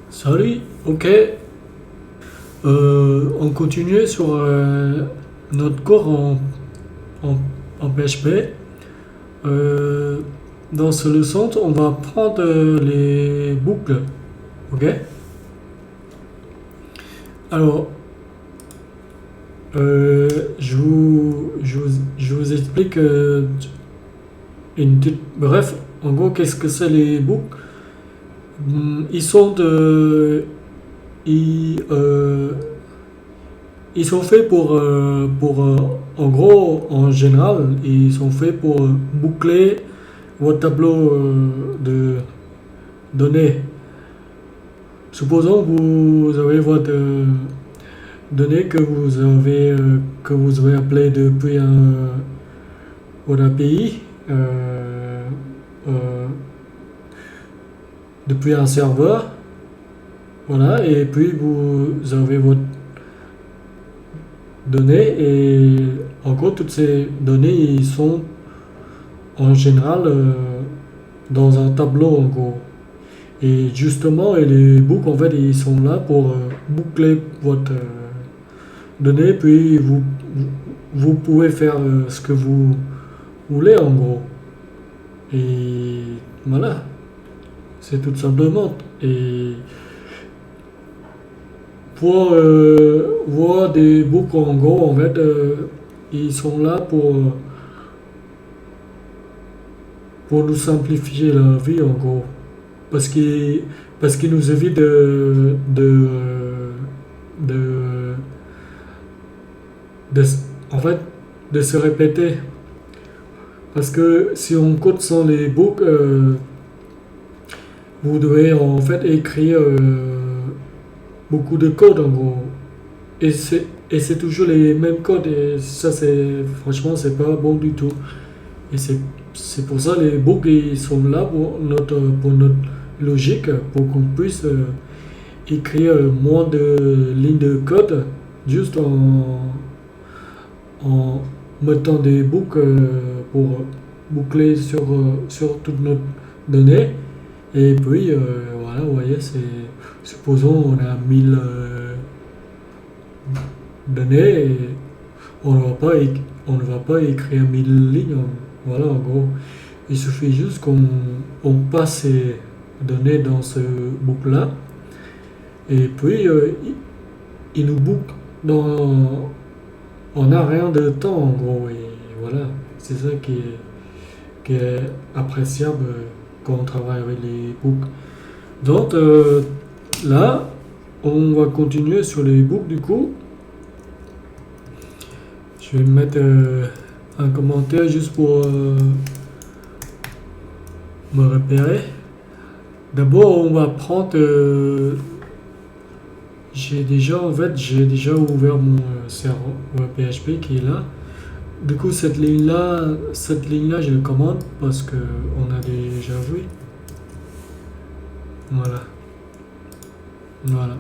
Salut, ok. On continue sur notre cours en, en PHP. Euh, dans ce leçon, on va prendre les boucles, ok. Alors, je vous explique bref, en gros, qu'est-ce que c'est les boucles? Ils sont de, ils, Ils sont faits en gros, en général, ils sont faits pour boucler votre tableau de données. Supposons que vous avez votre données que vous avez appelé depuis votre API, euh, depuis un serveur, voilà, et puis vous avez votre données et en gros toutes ces données ils sont en général dans un tableau en gros. Et justement, et les boucles, en fait, ils sont là pour boucler votre donnée, puis vous pouvez faire ce que vous voulez, en gros. Et voilà, c'est tout simplement. Et pour voir des boucles, en gros, en fait, ils sont là pour nous simplifier la vie, en gros. Parce qu'il parce qu'il nous évite de, de, en fait, de se répéter. Parce que si on code sans les boucles, vous devez en fait écrire beaucoup de code en gros. Et c'est toujours les mêmes codes. Et ça, franchement, c'est pas bon du tout. Et c'est pour ça les boucles ils sont là pour notre logique, pour qu'on puisse écrire moins de lignes de code juste en mettant des boucles pour boucler sur toutes nos données. Et puis voilà, vous voyez, supposons on a 1000 données et on ne va pas écrire 1000 lignes. Voilà, en gros, il suffit juste qu'on passe ces données dans ce boucle-là et puis il nous boucle en un rien de temps, en gros. Et voilà, c'est ça qui est appréciable quand on travaille avec les boucles. Donc là, on va continuer sur les boucles du coup. Je vais mettre un commentaire juste pour me repérer. D'abord, on va prendre. J'ai déjà ouvert mon serveur PHP qui est là. Du coup, cette ligne-là, je le commande parce que on a déjà vu. Voilà. Voilà.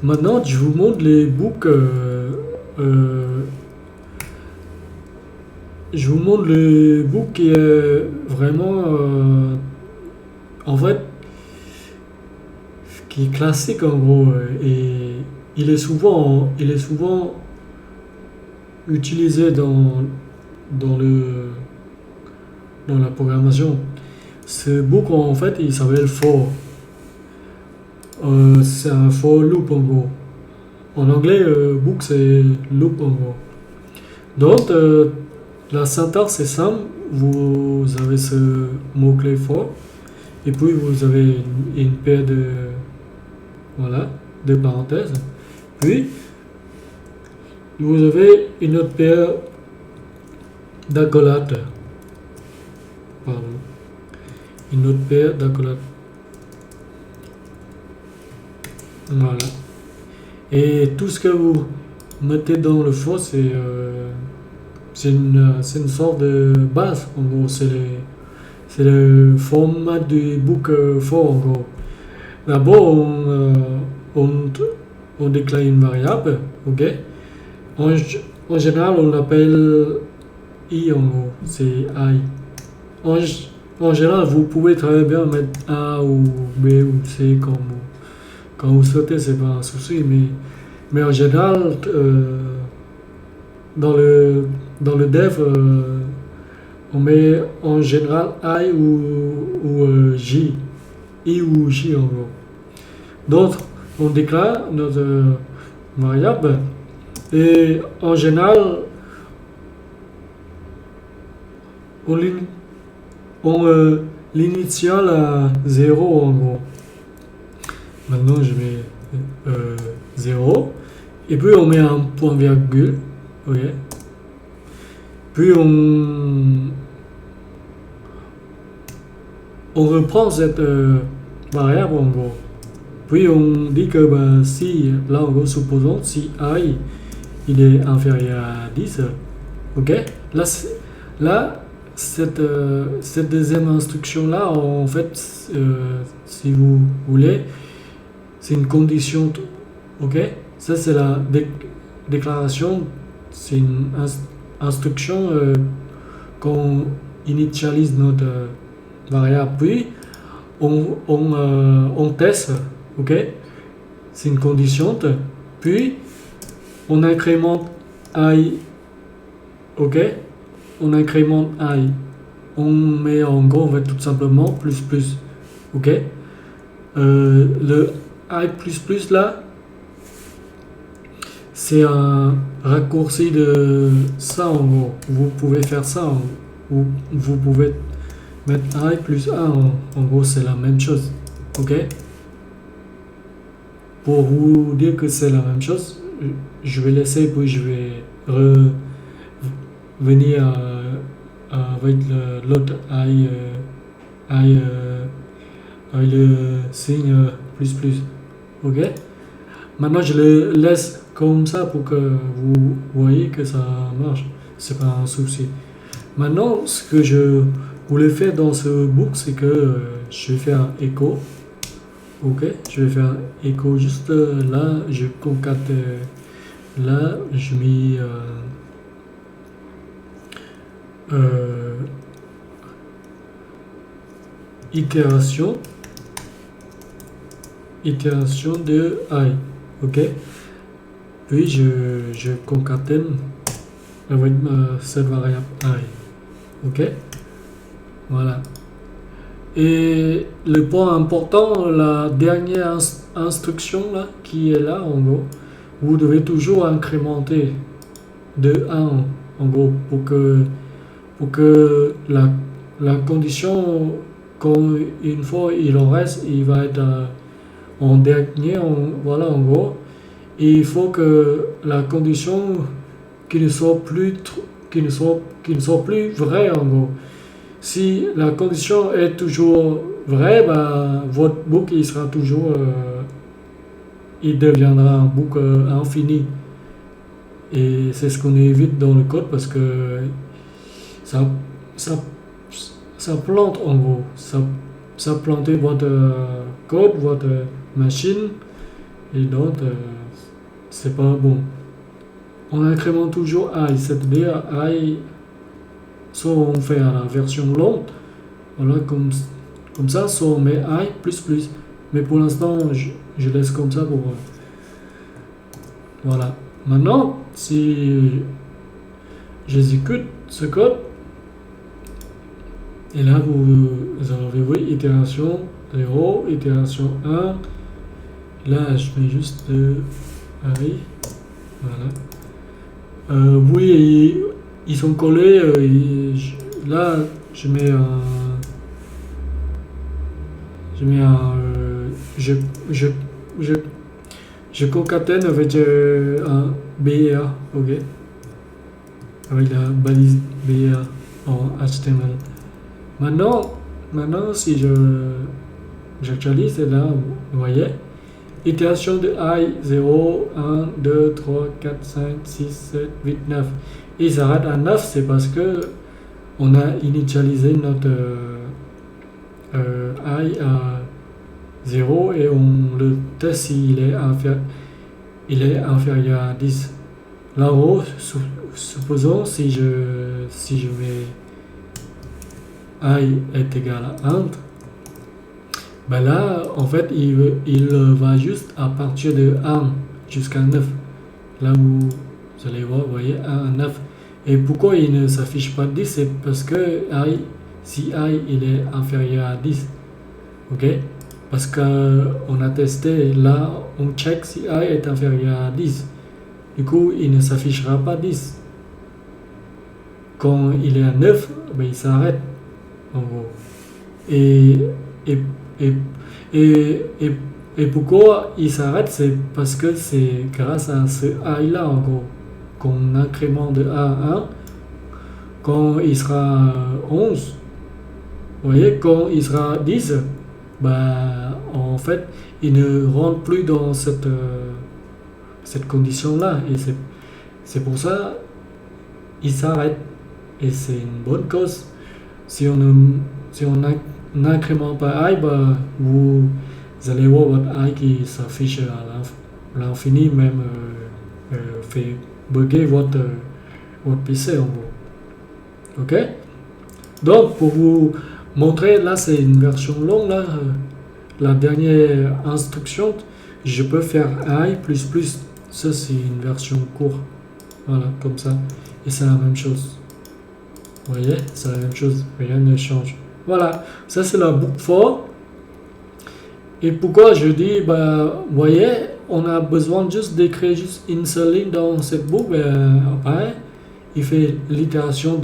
Maintenant, je vous montre les boucles. Je vous montre le book qui est vraiment, en fait, qui est classique en gros. Et il est souvent utilisé dans la programmation. Ce book en fait, il s'appelle for. C'est un for loop en gros. En anglais, book c'est loop en gros. Donc, la syntaxe est simple. Vous avez ce mot-clé for. Et puis, vous avez une paire voilà, de parenthèses. Puis, vous avez une autre paire d'accolades. Pardon. Une autre paire d'accolades. Voilà. Et tout ce que vous mettez dans le for, c'est une sorte de base. En gros, c'est le format du book for. En gros. D'abord, on déclare une variable. Ok. En général, on l'appelle i en gros. C'est i. En général, vous pouvez très bien mettre A ou B ou C quand vous souhaitez, c'est pas un souci, mais en général, dans le dev, on met en général I ou J, I ou J en gros. Donc, on déclare notre variable et en général, on l'initiale à 0 en gros. Maintenant, je mets 0 et puis on met un point virgule. Ok. Puis on reprend cette variable en gros. Puis on dit que si, là en gros, supposons si I il est inférieur à 10, ok, là cette deuxième instruction là, en fait, si vous voulez, c'est une condition, ok, ça c'est la déclaration, c'est une instruction qu'on initialise notre variable, puis on teste, ok, c'est une condition, puis on incrémente I, ok, on incrémente I, on met en gros, on va tout simplement plus, ok, le I++ là, c'est un raccourci de ça en gros, vous pouvez faire ça, ou vous pouvez mettre I plus 1 en gros, c'est la même chose, ok. Pour vous dire que c'est la même chose, je vais laisser, puis je vais revenir avec l'autre I, avec le signe plus, ok. Maintenant je le laisse comme ça pour que vous voyez que ça marche, c'est pas un souci. Maintenant ce que je voulais faire dans ce book, c'est que je vais faire echo. Ok, je vais faire echo juste là, je concate là, je mets itération de I, ok, puis je concatène avec cette variable I, ok, voilà. Et le point important, la dernière instruction là, qui est là en gros, vous devez toujours incrémenter de 1 en gros pour que la condition, quand une fois il en reste, il va être en dernier, voilà en gros. Et il faut que la condition qui ne soit plus vraie en gros. Si la condition est toujours vraie, votre book il sera toujours, il deviendra un book infini. Et c'est ce qu'on évite dans le code parce que ça plante en gros. Ça plante votre code, votre machine, et donc c'est pas bon. On incrémente toujours I, c'est-à-dire I. Soit on fait à la version longue, voilà, comme ça, soit on met I++. Mais pour l'instant, je laisse comme ça pour... voilà. Maintenant, si j'exécute ce code, et là, vous avez vu itération 0, itération 1. Là, je mets juste I. Voilà. Oui, ils sont collés, là je mets je concatène avec un BR, ok, avec la balise BR en HTML. Maintenant si j'actualise, et là vous voyez itération de I 0, 1, 2, 3, 4, 5, 6, 7, 8, 9. Et il s'arrête à 9, c'est parce que on a initialisé notre I à 0 et on le teste s'il est inférieur à 10. Là en haut, supposons si je mets i est égal à 1, ben là, en fait, il va juste à partir de 1 jusqu'à 9. Là où vous allez voir, vous voyez, 1 à 9. Et pourquoi il ne s'affiche pas 10? C'est parce que si i il est inférieur à 10, ok? Parce qu'on a testé, là, on check si i est inférieur à 10. Du coup, il ne s'affichera pas 10. Quand il est à 9, ben, il s'arrête, en gros. Et, et, et, et pourquoi il s'arrête? C'est parce que c'est grâce à ce i là, en gros, qu'on incrémente de 1 à 1. Quand il sera 11, vous voyez, quand il sera 10, bah, en fait, il ne rentre plus dans cette condition-là. Et c'est pour ça il s'arrête. Et c'est une bonne cause. Si on n'incrémente pas i, bah, vous allez voir votre i qui s'affiche à l'infini, même fait bugger votre PC en gros. Ok? Donc, pour vous montrer, là c'est une version longue, là, la dernière instruction, je peux faire i plus plus, ça c'est une version courte, voilà, comme ça, et c'est la même chose. Vous voyez, c'est la même chose, rien ne change. Voilà, ça c'est la boucle for. Et pourquoi je dis, bah, vous voyez, on a besoin juste d'écrire juste une seule ligne dans cette boucle, après, il fait l'itération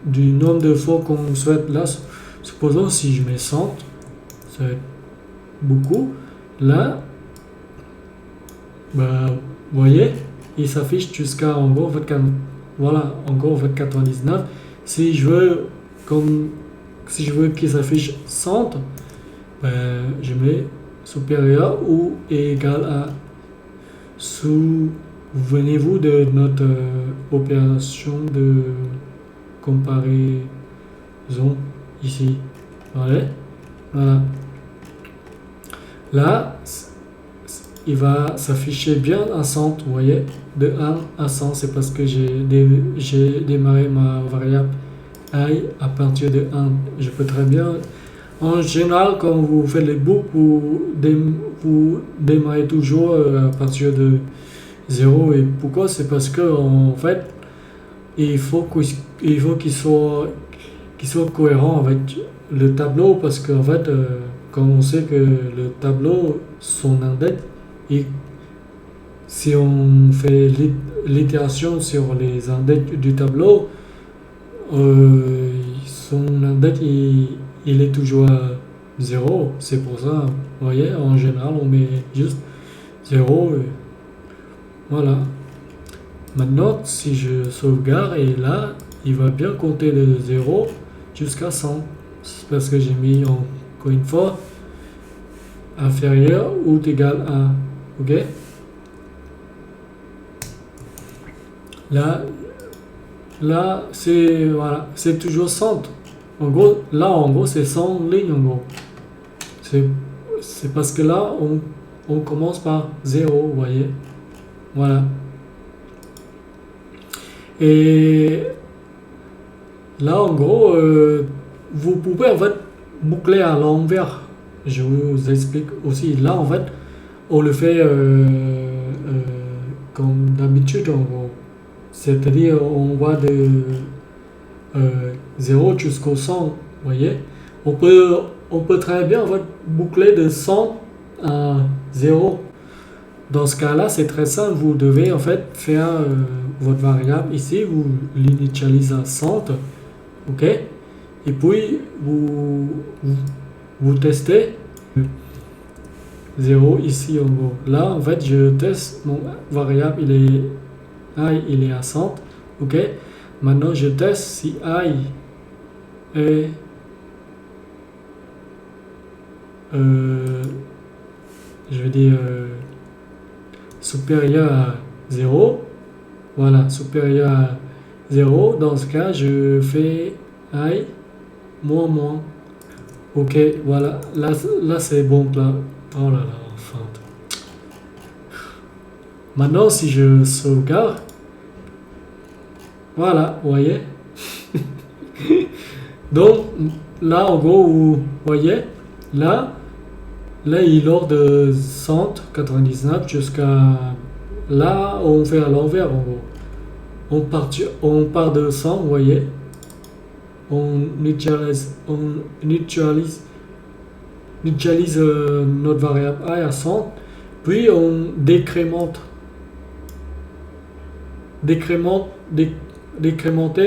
du nombre de fois qu'on souhaite. Là, supposons si je mets 100, ça va être beaucoup. Là, bah, vous voyez, il s'affiche jusqu'à en gros 24. Voilà, en gros 99. Si je veux qu'il s'affiche 100, ben, je mets supérieur ou égal à. Souvenez-vous de notre opération de comparaison ici. Voilà. Là, il va s'afficher bien à 100, vous voyez, de 1 à 100, c'est parce que j'ai démarré ma variable i à partir de 1. Je peux très bien, en général, quand vous faites les boucles, vous démarrez toujours à partir de 0. Et pourquoi? C'est parce que en fait, il faut qu'il soit cohérent avec le tableau, parce qu'en fait, comme on sait que le tableau, son index, et si on fait l'itération sur les index du tableau, son index il est toujours à 0. C'est pour ça, vous voyez, en général, on met juste 0. Et voilà. Maintenant, si je sauvegarde, et là, il va bien compter de 0 jusqu'à 100. C'est parce que j'ai mis encore une fois inférieur ou égal à 1. Ok? Là c'est voilà, c'est toujours 100. En gros, c'est 100 lignes en gros. C'est parce que là, on commence par 0, vous voyez. Voilà. Et là, en gros, vous pouvez en fait boucler à l'envers. Je vous explique aussi. Là, en fait, on le fait comme d'habitude, en gros. C'est-à-dire, on va de 0 jusqu'au 100, vous voyez. On peut très bien en fait, boucler de 100 à 0. Dans ce cas-là, c'est très simple. Vous devez en fait faire votre variable ici, vous l'initialisez à 100, ok. Et puis vous testez 0 ici en gros. Là, en fait, je teste mon variable, il est à 100, ok. Maintenant, je teste si i est je vais dire supérieur à 0. Voilà, supérieur à 0. Dans ce cas, je fais i moins. Ok, voilà. Là c'est bon. Là. Oh là là, enfin. Maintenant, si je sauvegarde, voilà, vous voyez. Donc là, en gros, vous voyez, là, là il est de 199 jusqu'à là, on fait à l'envers en gros. On part de 100, vous voyez, on initialise notre variable i à 100, puis on décrémente, décrémenter,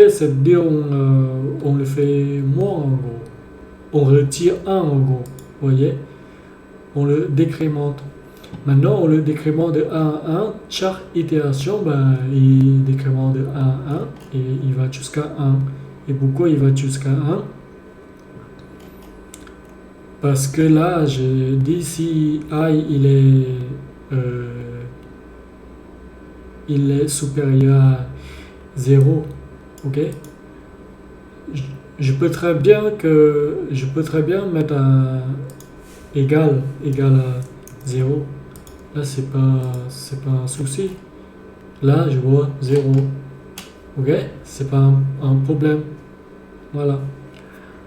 c'est-à-dire on le fait moins en gros. On retire 1 en gros, vous voyez, on le décrémente. Maintenant, on le décrémente de 1 à 1. Chaque itération, il décrémente de 1 à 1 et il va jusqu'à 1. Et pourquoi il va jusqu'à 1? Parce que là, je dis si i il est supérieur à 0, ok? Je peux très bien mettre un égal à 0. Là, c'est pas un souci. Là, je vois 0. Ok? C'est pas un problème. Voilà.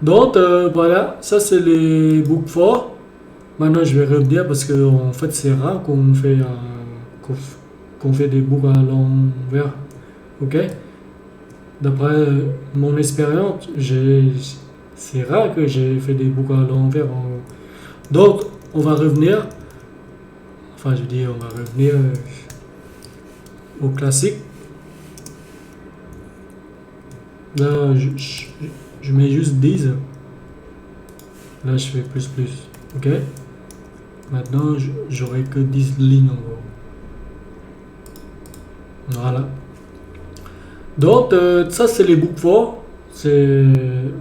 Donc, voilà. Ça, c'est les boucles forts. Maintenant, je vais revenir parce que en fait, c'est rare qu'on fait des boucles à l'envers. Ok? D'après mon expérience, c'est rare que j'ai fait des boucles à l'envers. Donc, on va revenir. Enfin, je veux dire, on va revenir au classique. Là, je mets juste 10. Là, je fais plus. Ok? Maintenant, j'aurai que 10 lignes en gros. Voilà. Donc, ça, c'est les boucles forts.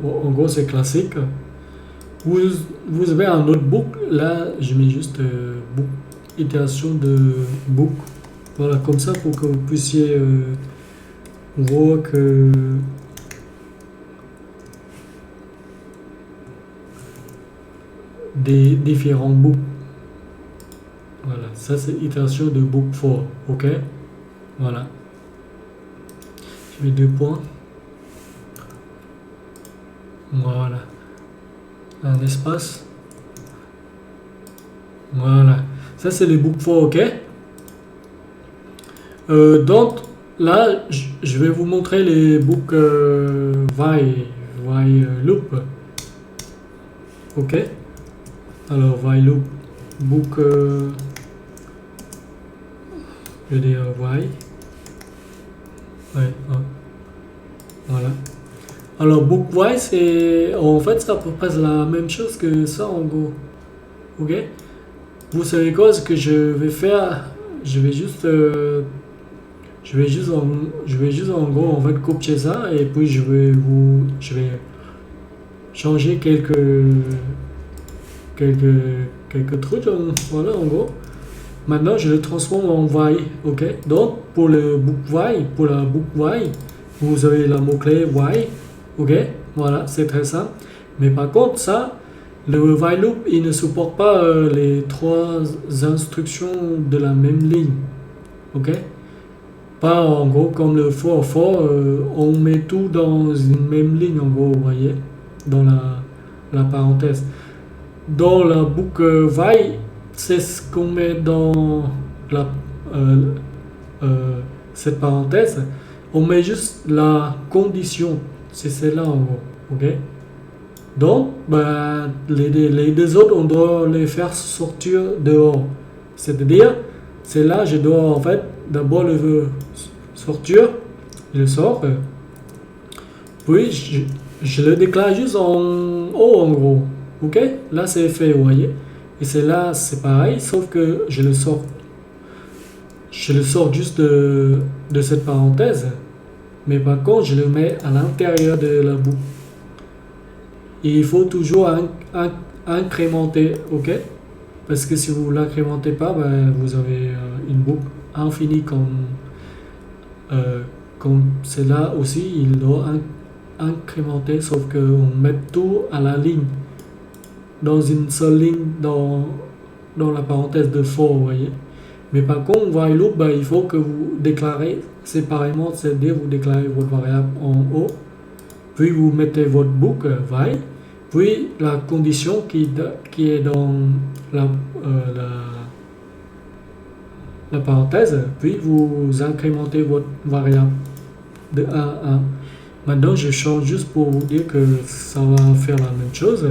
En gros, c'est classique. Vous avez un autre boucle. Là, je mets juste boucle, itération de boucle. Voilà, comme ça, pour que vous puissiez voir que des différents boucles. Voilà, ça c'est itération de boucle for. Ok, voilà. Je mets 2 points. Voilà. Un espace. Voilà. Ça c'est les boucles for. Ok. Donc là, je vais vous montrer les boucles while loop. Ok. Alors while loop, boucle, je vais dire while. Ouais, voilà. Alors boucle while, c'est en fait c'est à peu près la même chose que ça en gros. Ok. Vous savez quoi, ce que je vais faire? Je vais juste en gros en fait copier ça et puis je vais changer quelques trucs, voilà en gros. Maintenant je le transforme en while, ok. Donc pour la boucle while, vous avez la mot-clé while, ok. Voilà, c'est très simple. Mais par contre ça, le while loop il ne supporte pas les 3 instructions de la même ligne, ok. Pas en gros comme le for, on met tout dans une même ligne en gros, vous voyez, dans la parenthèse. Dans la boucle while, c'est ce qu'on met dans cette parenthèse. On met juste la condition, c'est celle-là en gros, ok. Donc, les deux autres, on doit les faire sortir dehors. C'est-à-dire, celle-là, je dois en fait d'abord le sortir, je le sors, puis je le déclare juste en haut en gros. Ok, là c'est fait, vous voyez. Et celle-là c'est pareil, sauf que je le sors juste de cette parenthèse. Mais par contre, je le mets à l'intérieur de la boucle. Et il faut toujours incrémenter, ok. Parce que si vous ne l'incrémentez pas, vous avez une boucle infinie comme celle-là aussi. Il doit incrémenter, sauf qu'on met tout à la ligne. Dans une seule ligne dans la parenthèse de for, vous voyez. Mais par contre, while loop, il faut que vous déclarez séparément, c'est-à-dire vous déclarez votre variable en haut puis vous mettez votre book why, puis la condition qui est dans la, la parenthèse, puis vous incrémentez votre variable de 1 à 1. Maintenant, je change juste pour vous dire que ça va faire la même chose.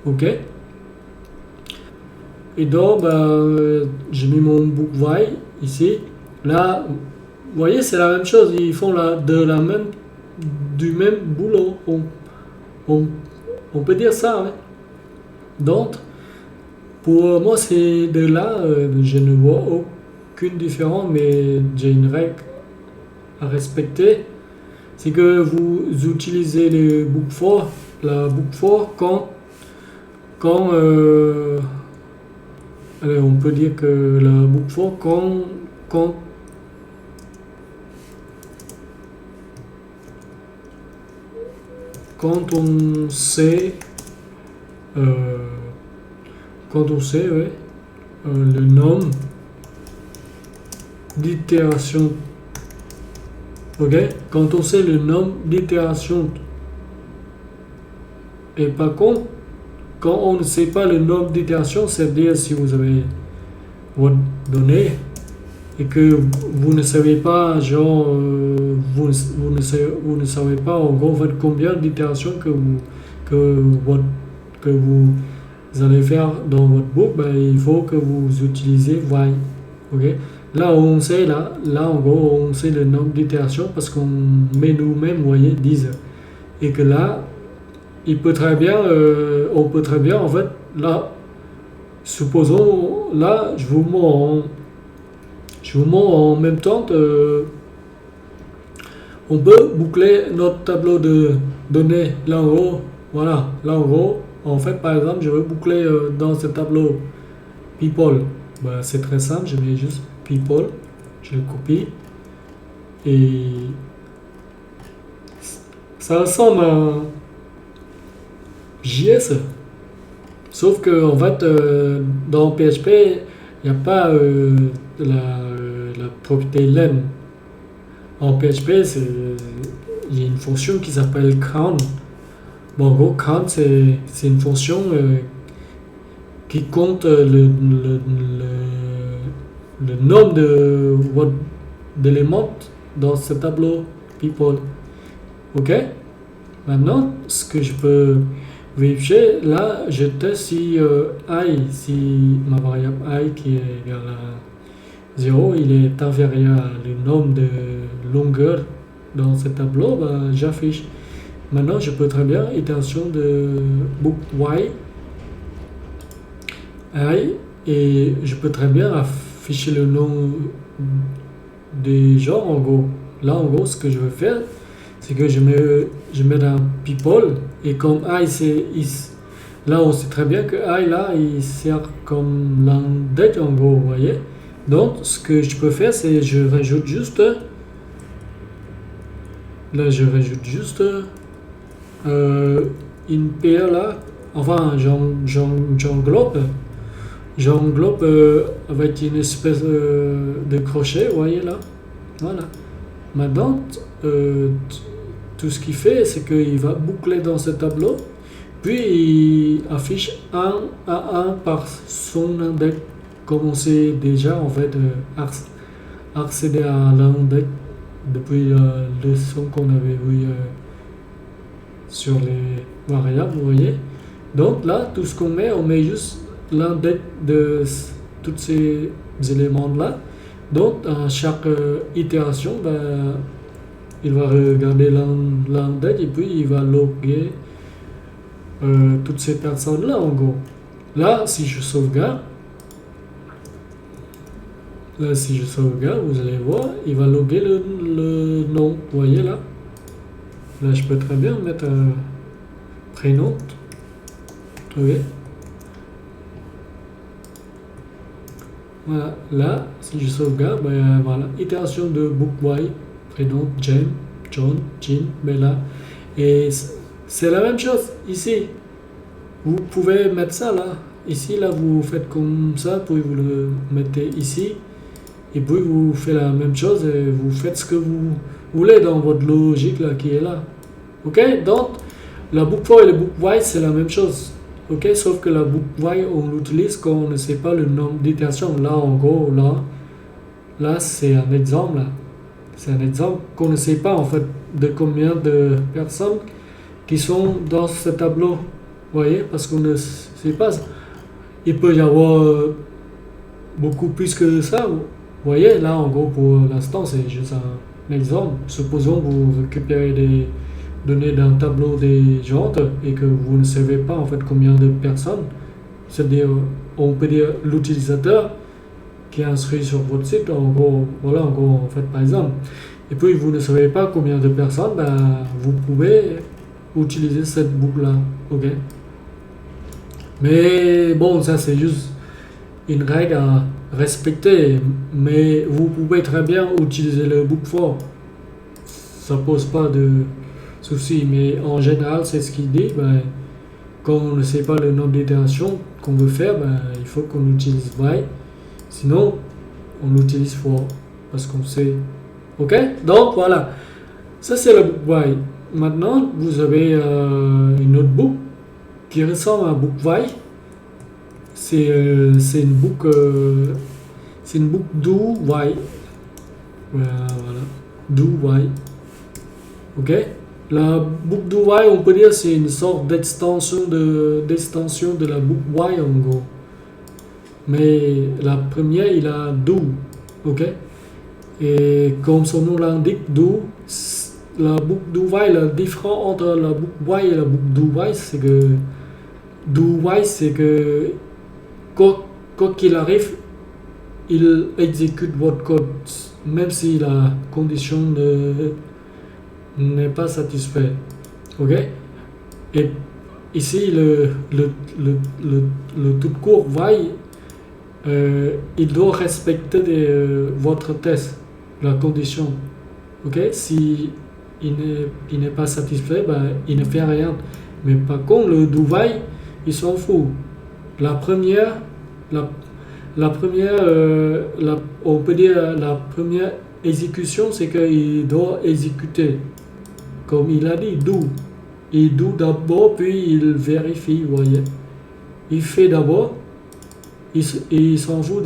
Ok. Et donc, j'ai mis mon book why ici. Là, vous voyez, c'est la même chose. Ils font du même boulot. On peut dire ça. Hein. Donc, pour moi, c'est de là, je ne vois aucune différence, mais j'ai une règle à respecter. C'est que vous utilisez le book for, la book for quand allez, on peut dire que la book for quand on sait ouais, le nombre d'itérations. Ok, quand on sait le nombre d'itérations. Et par contre, quand on ne sait pas le nombre d'itérations, c'est-à-dire si vous avez votre donnée et que vous ne savez pas, genre, vous ne savez pas en gros combien d'itérations que vous allez faire dans votre book, il faut que vous utilisez while. Ok. Là, on sait, là, en gros, on sait le nombre d'itérations parce qu'on met nous-mêmes, vous voyez, 10. Et que là, on peut très bien, en fait, là, supposons, là, je vous montre en même temps, on peut boucler notre tableau de données, là en haut, voilà, là en haut, en fait, par exemple, je veux boucler dans ce tableau people, c'est très simple, je mets juste people, je le copie et ça ressemble à JS, sauf que en fait dans PHP il n'y a pas la propriété len. En PHP il y a une fonction qui s'appelle count. Bon, en gros count c'est une fonction qui compte le nombre d'éléments dans ce tableau people. Ok. Maintenant, ce que je peux vérifier, là, je teste si si ma variable i qui est égale à 0, il est inférieur à le nombre de longueurs dans ce tableau, j'affiche. Maintenant, je peux très bien itération de book y i et je peux très bien afficher le nom des genres en gros. Là, en gros, ce que je veux faire, c'est que je mets dans people et comme I c'est is. Là on sait très bien que I là il sert comme l'index en gros, vous voyez. Donc ce que je peux faire c'est je rajoute juste une paire là, enfin j'englobe avec une espèce de crochet, vous voyez là, voilà. Maintenant tout ce qu'il fait, c'est qu'il va boucler dans ce tableau, puis il affiche 1 à 1 par son index, comme on sait déjà en fait accéder à l'index depuis la leçon qu'on avait vue sur les variables, vous voyez. Donc là, tout ce qu'on met, on met juste l'index de tous ces éléments là. Donc à chaque itération, il va regarder l'index et puis il va loguer toutes ces personnes là en gros. Là si je sauvegarde, vous allez voir, il va loguer le nom, vous voyez là. Là je peux très bien mettre un prénom, ok. Voilà, là si je sauvegarde, voilà, itération de book y, prénom James, John, Jean, Bella. Et c'est la même chose ici. Vous pouvez mettre ça là. Ici, là, vous faites comme ça, puis vous le mettez ici. Et puis vous faites la même chose et vous faites ce que vous voulez dans votre logique là qui est là. Ok, donc la book for et le book why c'est la même chose. Ok, sauf que la book why on l'utilise quand on ne sait pas le nombre d'itérations. Là, en gros, là c'est un exemple. Là. C'est un exemple qu'on ne sait pas en fait de combien de personnes qui sont dans ce tableau. Vous voyez, parce qu'on ne sait pas. Il peut y avoir beaucoup plus que ça. Vous voyez, là en gros pour l'instant c'est juste un exemple. Supposons que vous récupérez des données d'un tableau des gens et que vous ne savez pas en fait combien de personnes. C'est-à-dire, on peut dire l'utilisateur qui est inscrit sur votre site. En gros, voilà, en gros, en fait, par exemple. Et puis vous ne savez pas combien de personnes, ben, vous pouvez utiliser cette boucle-là. Ok. Mais bon, ça c'est juste une règle à respecter. Mais vous pouvez très bien utiliser le book for. Ça pose pas de souci. Mais en général, c'est ce qu'il dit. Ben, quand on ne sait pas le nombre d'itérations qu'on veut faire, ben, il faut qu'on utilise why. Sinon, on utilise for parce qu'on sait. Ok? Donc voilà. Ça c'est le book why. Maintenant, vous avez une autre book qui ressemble à un book why. C'est une book do why. Voilà. Do why. Ok? La book do why, on peut dire c'est une sorte d'extension de la book why en gros. Mais la première, il a do. Ok? Et comme son nom l'indique, do, la book do why, le différent entre la book why et la book do why, c'est que do why, c'est que quoi qu'il arrive, il exécute votre code, même si la condition n'est pas satisfaite. Ok? Et ici, le tout court why, il doit respecter votre test, la condition. Ok? Si il n'est pas satisfait, ben, il ne fait rien. Mais par contre, le do while, il s'en fout. La première, on peut dire la première exécution, c'est qu'il doit exécuter. Comme il a dit, do. Il do d'abord, puis il vérifie, vous voyez. Il fait d'abord, il s'en fout,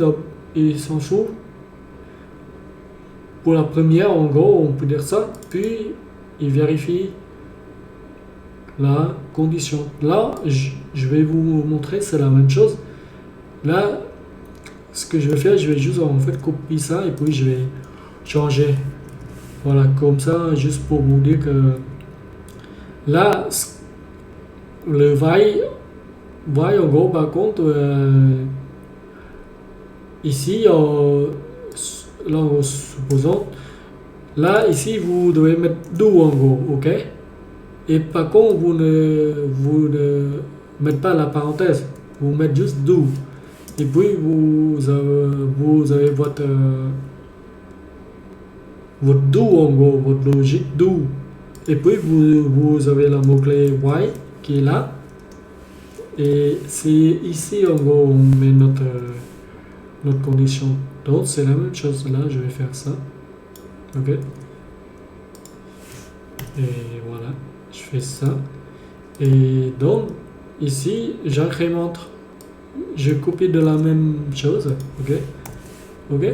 pour la première, en gros, on peut dire ça, puis il vérifie la condition. Là, je vais vous montrer, c'est la même chose. Là, ce que je vais faire, je vais juste en fait copier ça et puis je vais changer. Voilà, comme ça, juste pour vous dire que là, le while en gros, par contre, ici, là, supposons, là, ici, vous devez mettre do en gros, ok? Et par contre, vous ne mettez pas la parenthèse, vous mettez juste do. Et puis, vous avez votre do en gros, votre logique do. Et puis, vous avez le mot-clé why qui est là. Et c'est ici en gros, on met notre condition. Donc, c'est la même chose. Là, je vais faire ça. Ok. Et voilà, je fais ça. Et donc, ici, j'incrémente. Je copie de la même chose. Ok. Ok.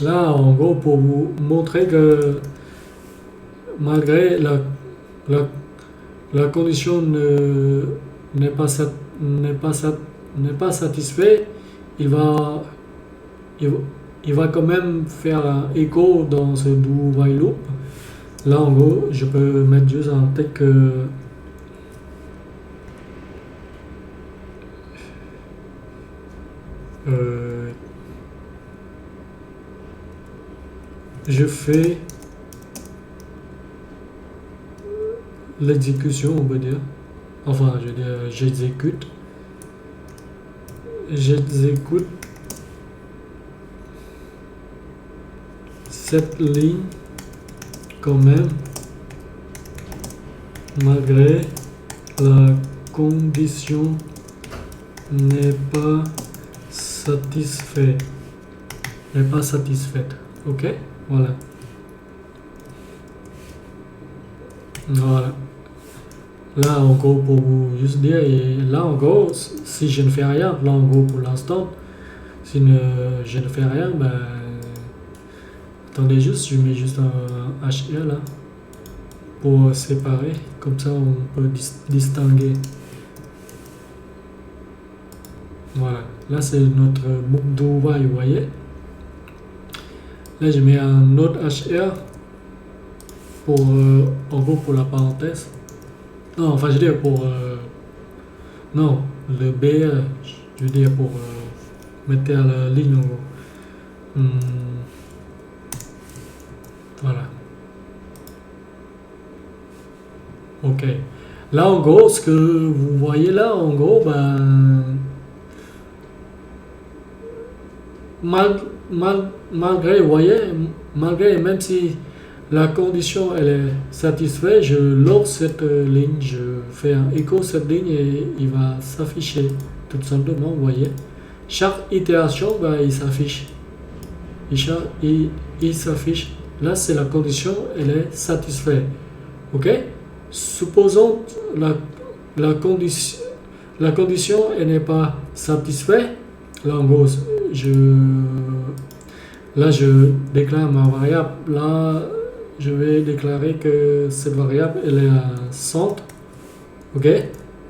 Là, en gros, pour vous montrer que malgré la condition n'est pas satisfaite, il va quand même faire un écho dans ce do while loop. Là, en gros, je peux mettre juste un texte que je fais l'exécution, on peut dire. Enfin, je veux dire, j'exécute cette ligne quand même, malgré la condition n'est pas satisfaite. Ok, voilà. Voilà. Là, en gros, pour vous juste dire, et là, en gros, si je ne fais rien, là, en gros, pour l'instant, si je ne fais rien, ben, attendez juste, je mets juste un HL là, pour séparer, comme ça, on peut distinguer. Voilà, là, c'est notre boucle d'ouvert, vous voyez. Là, je mets un autre HR pour, en gros, pour la parenthèse. Non, enfin, je veux dire pour... non, le BR, je veux dire pour mettre à la ligne en gros. Voilà. Ok. Là, en gros, ce que vous voyez là, en gros, ben... malgré, vous voyez, malgré, même si la condition elle est satisfaite, je lance cette ligne, je fais un écho cette ligne et il va s'afficher tout simplement, vous voyez. Chaque itération, ben, il s'affiche. Il s'affiche. Là, c'est la condition, elle est satisfaite. Ok? Supposons la condition elle n'est pas satisfaite. Là, en gros, là, je déclare ma variable. Là, je vais déclarer que cette variable, elle est à 100. Ok?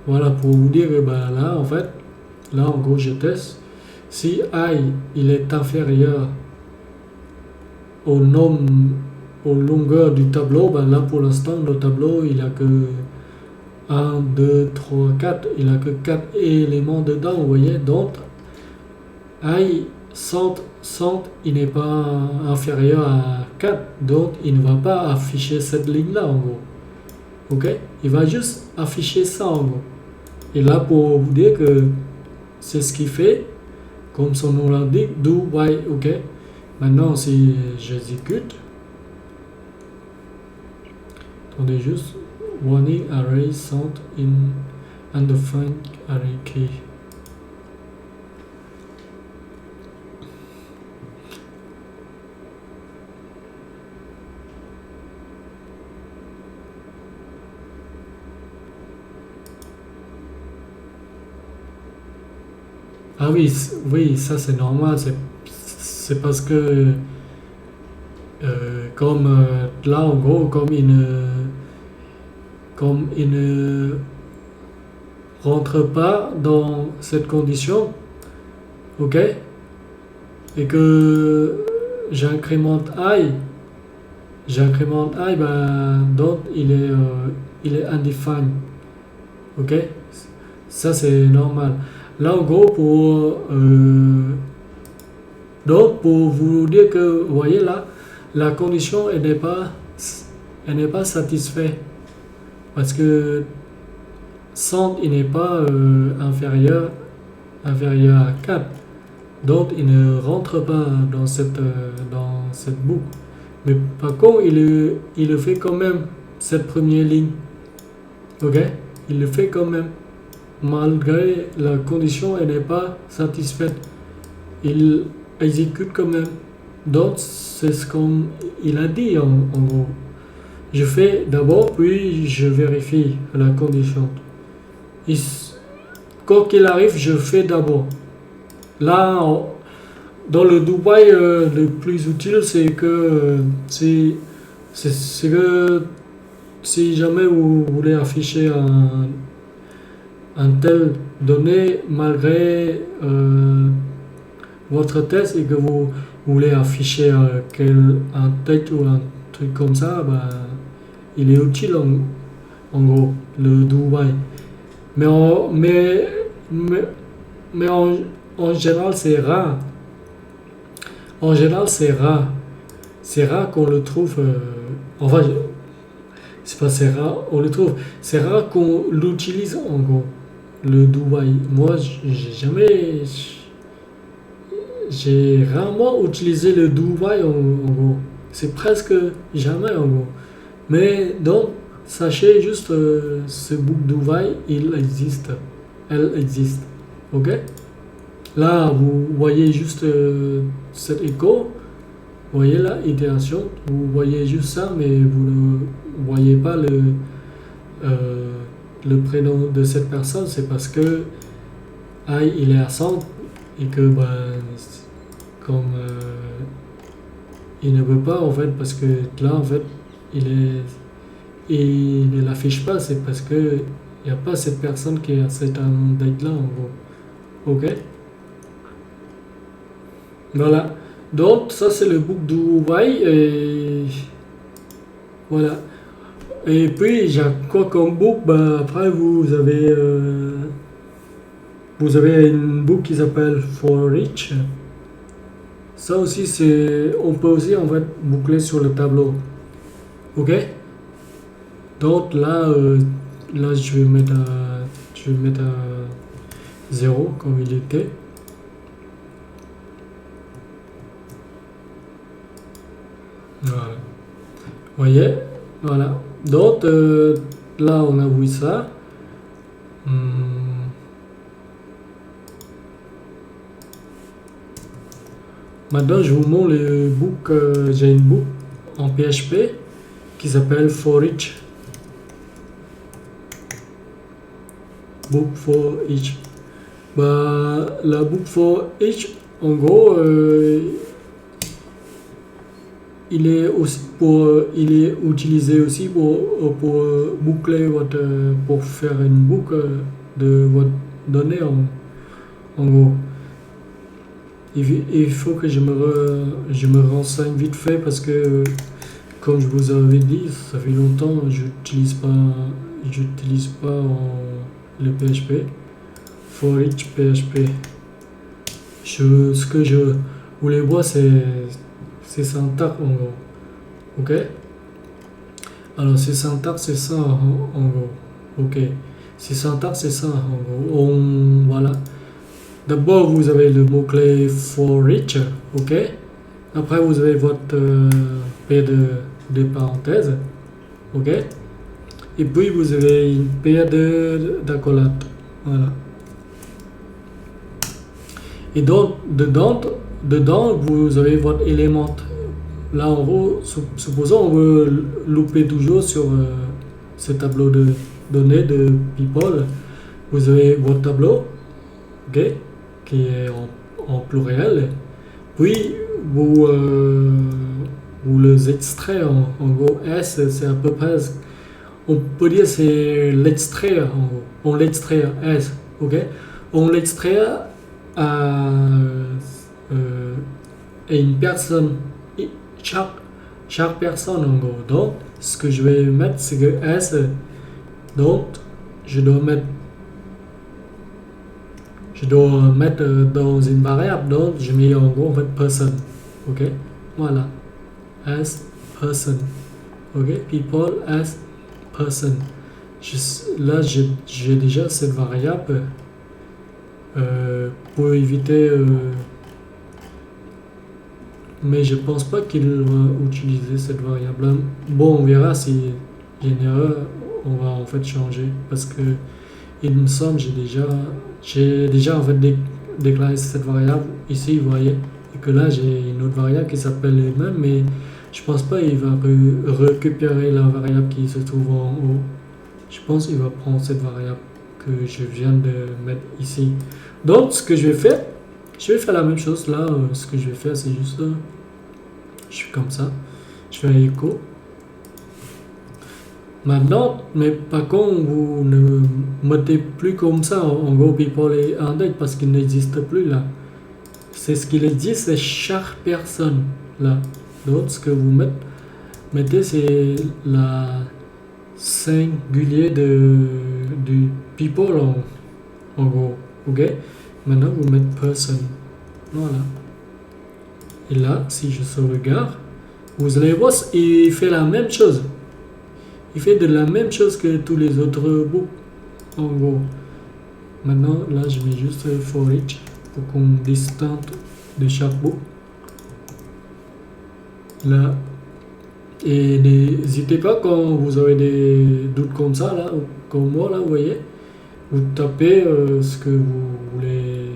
Voilà, pour vous dire que ben, là, en fait, là, en gros, je teste. Si I, il est inférieur au nombre, aux longueurs du tableau, ben là, pour l'instant, le tableau, il a que 1, 2, 3, 4. Il a que 4 éléments dedans, vous voyez? Donc, I 100, il n'est pas inférieur à 4, donc il ne va pas afficher cette ligne-là en gros. Ok? Il va juste afficher ça en gros. Et là, pour vous dire que c'est ce qu'il fait, comme son nom l'indique, do while. Ok? Maintenant, si j'exécute, attendez juste, warning array 100 in undefined array key. Ah oui, oui, ça c'est normal, c'est parce que comme là en gros, comme il ne rentre pas dans cette condition, ok, et que j'incrémente I, ben, donc il est undefined, ok, ça c'est normal. Là, en gros, donc pour vous dire que, vous voyez là, la condition elle n'est pas satisfaite parce que 100 il n'est pas inférieur à 4. Donc il ne rentre pas dans cette boucle. Mais par contre, il le fait quand même, cette première ligne. Ok? Il le fait quand même. Malgré la condition elle n'est pas satisfaite, il exécute quand même. Donc c'est ce qu'il a dit en gros. Je fais d'abord, puis je vérifie la condition. Quoi qu'il arrive, je fais d'abord. Là, dans le Dubaï, le plus utile, c'est que si jamais vous voulez afficher un tel donné malgré votre test et que vous voulez afficher un texte ou un truc comme ça, ben, il est utile en gros, le Dubaï. Mais en général, c'est rare. En général, c'est rare. C'est rare qu'on le trouve. Enfin, c'est pas c'est rare, on le trouve. C'est rare qu'on l'utilise en gros. Le Dubaï. Moi, j'ai rarement utilisé le Dubaï en gros. C'est presque jamais en gros. Mais donc, sachez juste ce boucle Dubaï, il existe. Elle existe. Ok? Là, vous voyez juste cet écho. Vous voyez là, itération, vous voyez juste ça, mais vous ne voyez pas euh, le prénom de cette personne. C'est parce que I il est à 100 et que comme il ne veut pas en fait, parce que là en fait il ne l'affiche pas, c'est parce que il n'y a pas cette personne qui est à cette date là en gros. Ok. Voilà. Donc ça c'est le book du Wai et voilà. Et puis j'ai quoi comme book? Après vous avez une book qui s'appelle For Rich. Ça aussi c'est on peut aussi en fait boucler sur le tableau. Ok. Donc là je vais mettre à 0 comme il était. Voilà. Vous voyez? Voilà. Donc là on a vu ça. Maintenant je vous montre le book. J'ai une book en PHP qui s'appelle For Each. Book for each. La book for each, en gros, il est utilisé aussi pour boucler pour faire une boucle de votre donnée en gros. Il faut que je me renseigne vite fait parce que, comme je vous avais dit, ça fait longtemps que j'utilise pas le PHP. For each PHP. Ce que je voulais voir, c'est syntaxe en gros. Ok. Alors c'est syntaxe, c'est ça en gros. Ok. C'est syntaxe, c'est ça en gros. Voilà. D'abord vous avez le mot-clé for each. Ok. Après vous avez votre paire de parenthèses. Ok. Et puis vous avez une paire d'accolades. Voilà. Et donc, dedans, vous avez votre élément. Là, en gros, supposons on veut louper toujours sur ce tableau de données de people. Vous avez votre tableau, ok, qui est en pluriel. Puis, vous les extrait en gros. S, c'est à peu près, on peut dire c'est l'extrait en gros. On l'extrait S, ok. On l'extrait à une personne, chaque personne en gros. Donc, ce que je vais mettre, c'est que S, donc, je dois mettre dans une variable, donc je mets en gros en fait person, ok, voilà, as person, ok, people as person. Là, j'ai déjà cette variable pour éviter. Mais je pense pas qu'il va utiliser cette variable. Bon, on verra si j'ai une erreur. On va en fait changer parce que il me semble j'ai déjà en fait déclaré cette variable ici, vous voyez, et que là j'ai une autre variable qui s'appelle le même, mais je pense pas il va récupérer la variable qui se trouve en haut. Je pense qu'il va prendre cette variable que je viens de mettre ici. Donc ce que je vais faire la même chose là. Ce que je vais faire, c'est juste je fais comme ça, je fais un écho. Maintenant, mais par contre, vous ne mettez plus comme ça en gros people et indate parce qu'il n'existe plus là. C'est ce qu'il existe, c'est chaque personne là. Donc ce que vous mettez, c'est la singulier du people en gros. Ok. Maintenant vous mettez person. Voilà. Et là, si je sauvegarde, vous allez voir, il fait la même chose. Il fait de la même chose que tous les autres bouts. En gros. Maintenant, là, je mets juste for each pour qu'on distingue de chaque bout. Là. Et n'hésitez pas quand vous avez des doutes comme ça, là, comme moi, là, vous voyez. Vous tapez ce que vous voulez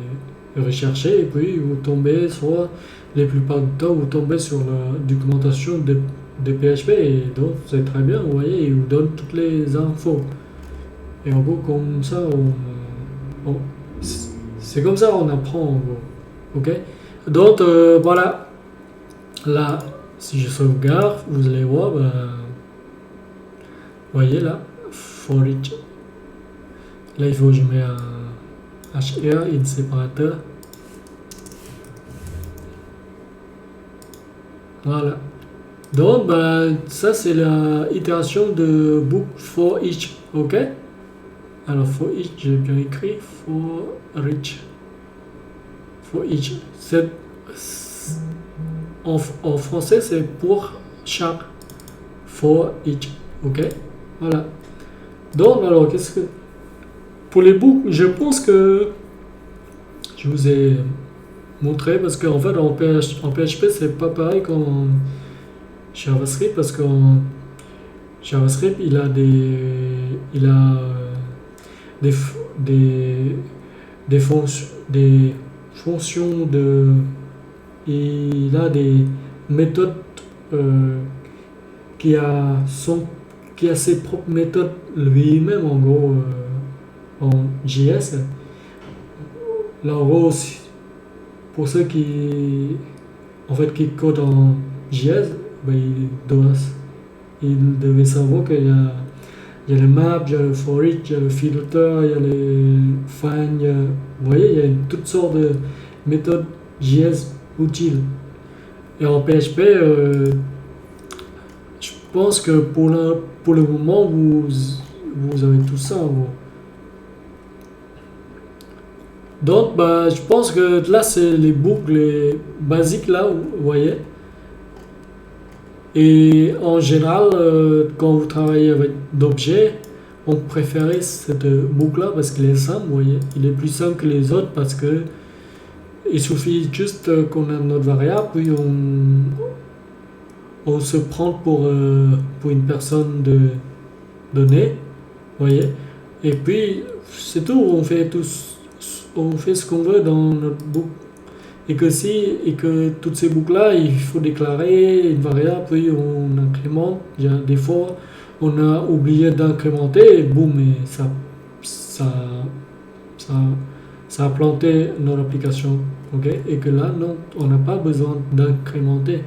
recherchez et puis vous tombez soit la plupart du temps vous tombez sur la documentation de PHP et donc c'est très bien, vous voyez, il vous donne toutes les infos. Et en gros comme ça c'est comme ça on apprend en gros. Ok. Donc voilà. Là, si je sauvegarde, vous allez voir, vous voyez là, for each. Là, il faut que je mette un HR, une séparateur. Voilà. Donc, ça, c'est la itération de book for each. Ok? Alors, for each, j'ai bien écrit for each. For each. En français, c'est pour chaque. For each. Ok? Voilà. Donc, alors, qu'est-ce que. Pour les books, je pense que je vous ai montré parce qu'en fait, en PHP, c'est pas pareil qu'en JavaScript parce qu'en JavaScript, il a des fonctions il a des méthodes qui a ses propres méthodes lui-même en gros en JS. Là en gros pour ceux qui codent en JS, ils devaient savoir qu'il y a le map, il y a le for each, il y a le filter, il y a les find, vous voyez, il y a toutes sortes de méthodes JS utiles. Et en PHP, je pense que pour le moment, vous avez tout ça en gros. Donc, je pense que là, c'est les boucles basiques, là, vous voyez. Et en général, quand vous travaillez avec d'objets, on préférait cette boucle-là parce qu'il est simple, vous voyez. Il est plus simple que les autres parce que il suffit juste qu'on a notre variable, puis on se prend pour une personne de donnée, vous voyez. Et puis, c'est tout, on fait ce qu'on veut dans notre boucle. Et que toutes ces boucles-là, il faut déclarer une variable, puis on incrémente. Il y a des fois, on a oublié d'incrémenter, et boum, et ça a planté notre application. Okay? Et que là, non, on n'a pas besoin d'incrémenter.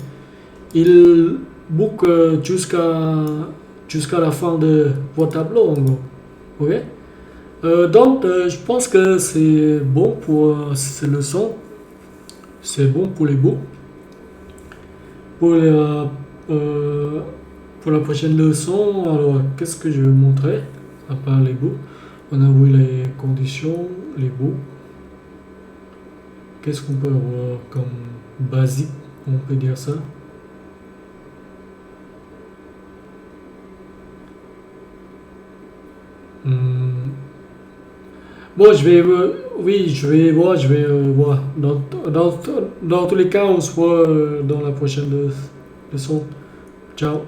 Il boucle jusqu'à la fin de votre tableau, en gros. Okay? Donc, je pense que c'est bon pour ces leçons. C'est bon pour les bouts. Pour la prochaine leçon, alors qu'est-ce que je vais montrer à part les bouts? On a vu les conditions, les bouts. Qu'est-ce qu'on peut avoir comme basique? On peut dire ça. Bon, je vais voir. Dans tous les cas, on se voit dans la prochaine leçon. Ciao.